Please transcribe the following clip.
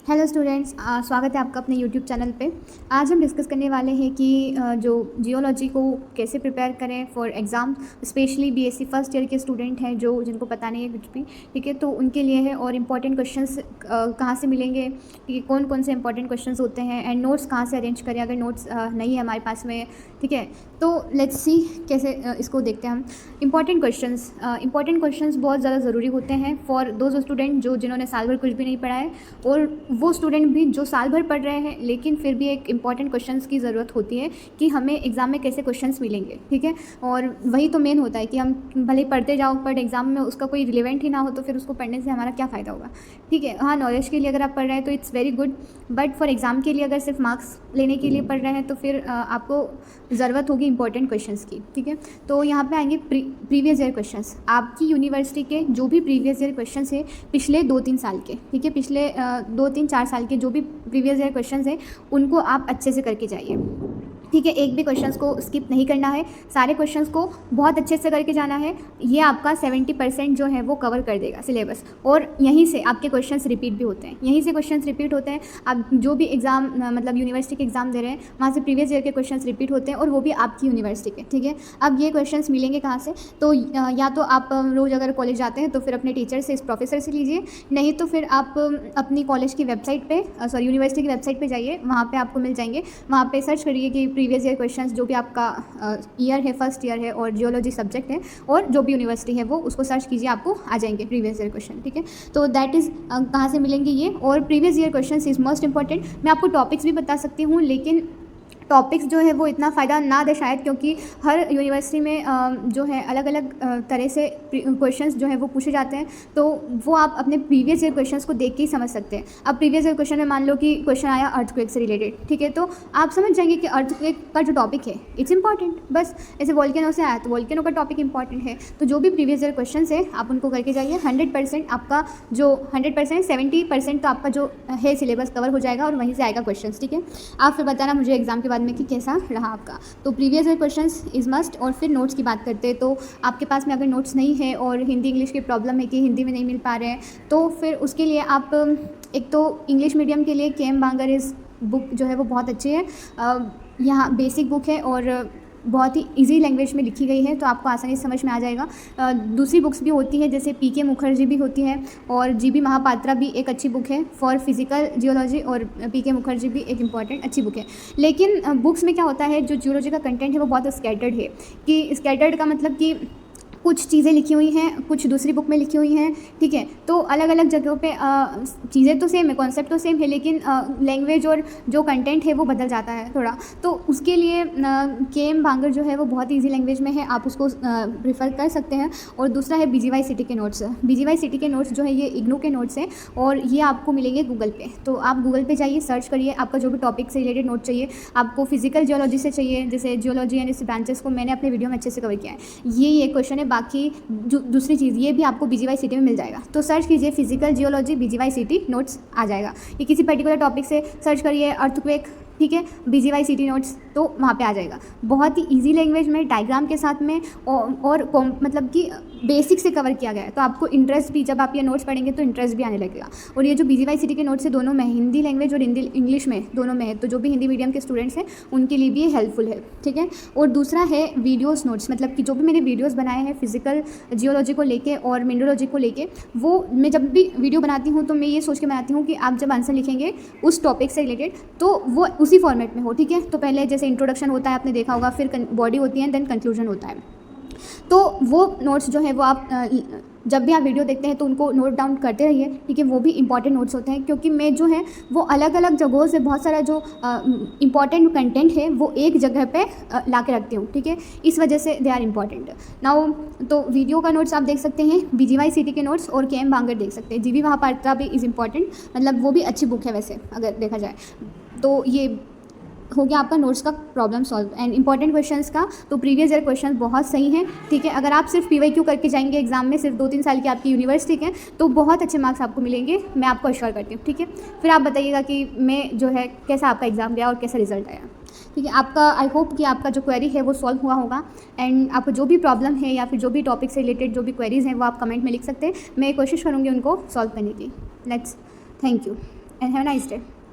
Hello students, स्वागत है आपका अपने यूट्यूब चैनल पे। आज हम डिस्कस करने वाले हैं कि जो जियोलॉजी को कैसे प्रिपेयर करें for exam. Specially BSc first year के स्टूडेंट हैं जो जिनको पता नहीं है कुछ भी, ठीक है, तो उनके लिए है। और इम्पॉर्टेंट क्वेश्चंस कहाँ से मिलेंगे, ठीक है, कौन कौन से इंपॉर्टेंट क्वेश्चंस होते हैं, एंड नोट्स कहाँ से अरेंज करें अगर नोट्स नहीं है हमारे पास में, ठीक है। तो लेट्स सी कैसे इसको देखते हैं हम। इंपॉर्टेंट क्वेश्चंस बहुत ज़्यादा ज़रूरी होते हैं फॉर दोज स्टूडेंट जिन्होंने साल भर कुछ भी नहीं पढ़ा है, और वो स्टूडेंट भी जो साल भर पढ़ रहे हैं लेकिन फिर भी एक इंपॉर्टेंट क्वेश्चंस की ज़रूरत होती है कि हमें एग्ज़ाम में कैसे क्वेश्चंस मिलेंगे, ठीक है। और वही तो मेन होता है कि हम भले ही पढ़ते जाओ बट एग्ज़ाम में उसका कोई रिलेवेंट ही ना हो तो फिर उसको पढ़ने से हमारा क्या फ़ायदा होगा, ठीक है। हाँ, नॉलेज के लिए अगर आप पढ़ रहे हैं तो it's very good, but for exam के लिए अगर सिर्फ मार्क्स लेने के लिए पढ़ रहे हैं तो फिर आपको ज़रूरत होगी इंपॉर्टेंट क्वेश्चंस की, ठीक है। तो यहाँ पे आएंगे प्रीवियस ईयर क्वेश्चंस। आपकी यूनिवर्सिटी के जो भी प्रीवियस ईयर क्वेश्चंस है पिछले 2-3 साल के, ठीक है, पिछले 2-3-4 साल के जो भी प्रीवियस ईयर क्वेश्चंस हैं उनको आप अच्छे से करके जाइए, ठीक है। एक भी क्वेश्चंस को स्किप नहीं करना है, सारे क्वेश्चंस को बहुत अच्छे से करके जाना है। ये आपका 70% जो है वो कवर कर देगा सिलेबस। और यहीं से आपके क्वेश्चंस रिपीट भी होते हैं, यहीं से क्वेश्चंस रिपीट होते हैं। आप जो भी एग्ज़ाम मतलब यूनिवर्सिटी के एग्ज़ाम दे रहे हैं वहाँ से प्रीवियस ईयर के क्वेश्चंस रिपीट होते हैं, और वो भी आपकी यूनिवर्सिटी के, ठीक है। अब ये क्वेश्चंस मिलेंगे कहाँ से? तो या तो आप रोज़ अगर कॉलेज जाते हैं तो फिर अपने टीचर से, इस प्रोफेसर से लीजिए, नहीं तो फिर आप अपनी कॉलेज की वेबसाइट पर, यूनिवर्सिटी की वेबसाइट पर जाइए, वहाँ पर आपको मिल जाएंगे। वहाँ पर सर्च करिए कि प्रीवियस ईयर क्वेश्चंस जो भी आपका ईयर है, फर्स्ट ईयर है और जियोलॉजी सब्जेक्ट है और जो भी यूनिवर्सिटी है वो, उसको सर्च कीजिए, आपको आ जाएंगे प्रीवियस ईयर क्वेश्चन, ठीक है। तो दैट इज़ कहाँ से मिलेंगे ये। और previous year questions is most important. मैं आपको टॉपिक्स भी बता सकती हूँ, लेकिन टॉपिक्स जो है वो इतना फ़ायदा ना दे शायद, क्योंकि हर यूनिवर्सिटी में जो है अलग अलग तरह से क्वेश्चंस जो है वो पूछे जाते हैं, तो वो आप अपने प्रीवियस ईयर क्वेश्चंस को देख के ही समझ सकते हैं। अब प्रीवियस ईयर क्वेश्चन में मान लो कि क्वेश्चन आया अर्थक्वेक से रिलेटेड, ठीक है, तो आप समझ जाएंगे कि अर्थक्वेक का जो टॉपिक है इट्स इंपॉर्टेंट। बस ऐसे वोल्केनो से आया तो वोल्केनो का टॉपिक इंपॉर्टेंट है। तो जो भी प्रीवियस ईयर क्वेश्चन है आप उनको करके जाइए। 100% आपका जो 100% 70% तो आपका जो है सिलेबस कवर हो जाएगा, और वहीं से आएगा क्वेश्चन, ठीक है। आप फिर बताना मुझे एग्जाम के बाद में कि कैसा रहा आपका। तो previous year questions is must. और फिर नोट्स की बात करते हैं, तो आपके पास में अगर नोट्स नहीं है और हिंदी इंग्लिश की प्रॉब्लम है कि हिंदी में नहीं मिल पा रहे हैं, तो फिर उसके लिए आप एक तो इंग्लिश मीडियम के लिए के.एम. बांगर इस बुक जो है वो बहुत अच्छी है। यहाँ बेसिक बुक है और बहुत ही इजी लैंग्वेज में लिखी गई है, तो आपको आसानी से समझ में आ जाएगा। दूसरी बुक्स भी होती है, जैसे पीके मुखर्जी भी होती है, और जीबी महापात्रा भी एक अच्छी बुक है फॉर फिजिकल जियोलॉजी, और पीके मुखर्जी भी एक इम्पॉर्टेंट अच्छी बुक है। लेकिन बुक्स में क्या होता है, जो जियोलॉजी का कंटेंट है वो बहुत स्कैटर्ड है। कि स्कैटर्ड का मतलब कि कुछ चीज़ें लिखी हुई हैं, कुछ दूसरी बुक में लिखी हुई हैं, ठीक है। तो अलग अलग जगहों पे चीज़ें तो सेम है, कॉन्सेप्ट तो सेम है, लेकिन लैंग्वेज और जो कंटेंट है वो बदल जाता है थोड़ा। तो उसके लिए के.एम. बांगर जो है वो बहुत ईजी लैंग्वेज में है, आप उसको प्रेफर कर सकते हैं। और दूसरा है बीजीवाई सिटी के नोट्स। बीजीवाई सिटी के नोट्स जो है ये इग्नू के नोट्स हैं, और ये आपको मिलेंगे गूगल पे। तो आप गूगल पे जाइए, सर्च करिए, आपका जो भी टॉपिक से रिलेटेड नोट चाहिए, आपको फिजिकल जियोलॉजी से चाहिए, जैसे जियोलॉजी एंड इस ब्रांचेस को मैंने अपने वीडियो में अच्छे से कवर किया है, ये क्वेश्चन है। बाकी दूसरी चीज़ ये भी आपको बीजीवाई सिटी में मिल जाएगा। तो सर्च कीजिए फिजिकल जियोलॉजी बीजीवाई सिटी नोट्स, आ जाएगा। ये किसी पर्टिकुलर टॉपिक से सर्च करिए अर्थक्वेक, ठीक है, बीजीवाई सिटी नोट्स, तो वहाँ पे आ जाएगा। बहुत ही इजी लैंग्वेज में, डायग्राम के साथ में, और मतलब कि बेसिक से कवर किया गया है। तो आपको इंटरेस्ट भी, जब आप ये नोट्स पढ़ेंगे तो इंटरेस्ट भी आने लगेगा। और ये जो बीजीवाई सिटी के नोट्स है दोनों में, हिंदी लैंग्वेज और हिंदी इंग्लिश में दोनों में है, तो जो भी हिंदी मीडियम के स्टूडेंट्स हैं उनके लिए भी ये हेल्पफुल है, ठीक है। और दूसरा है वीडियोज़ नोट्स, मतलब कि जो भी मैंने वीडियोज़ बनाए हैं फिजिकल जियोलॉजी को लेके और मिनरोलॉजी को लेके, वो मैं जब भी वीडियो बनाती हूँ तो मैं ये सोच के बनाती हूँ कि आप जब आंसर लिखेंगे उस टॉपिक से रिलेटेड तो वो उसी फॉर्मेट में हो, ठीक है। तो पहले जैसे इंट्रोडक्शन होता है, आपने देखा होगा, फिर बॉडी होती है, देन कंक्लूजन होता है। तो वो नोट्स जो है वो आप जब भी आप वीडियो देखते हैं तो उनको नोट डाउन करते रहिए, ठीक है। वो भी इंपॉर्टेंट नोट्स होते हैं, क्योंकि मैं जो है वो अलग अलग जगहों से बहुत सारा जो इंपॉर्टेंट कंटेंट है वो एक जगह पे ला के रखती हूँ, ठीक है। इस वजह से दे आर इंपॉर्टेंट नाउ। तो वीडियो का नोट्स आप देख सकते हैं, बीजीवाई सिटी के नोट्स, और के.एम. बांगर देख सकते हैं। जीबी महापात्रा भी इज़ इंपॉर्टेंट, मतलब वो भी अच्छी बुक है वैसे अगर देखा जाए। तो ये हो गया आपका नोट्स का problem solve. And important questions का तो प्रीवियस ईयर क्वेश्चन बहुत सही हैं, ठीक है। अगर आप सिर्फ पीवाईक्यू करके जाएंगे एग्जाम में, सिर्फ 2-3 साल की आपकी यूनिवर्सिटी के, तो बहुत अच्छे मार्क्स आपको मिलेंगे, मैं आपको अश्योर करती हूँ, ठीक है। फिर आप बताइएगा कि मैं जो है कैसा आपका एग्ज़ाम गया और कैसा रिजल्ट आया, ठीक है। आपका आई होप कि आपका जो क्वेरी है वो सॉल्व हुआ होगा। एंड आपको जो भी प्रॉब्लम है या फिर जो भी टॉपिक से रिलेटेड जो भी क्वेरीज़ हैं वो आप कमेंट में लिख सकते हैं, मैं कोशिश करूँगी उनको सॉल्व करने की। Let's thank you. And have a nice day.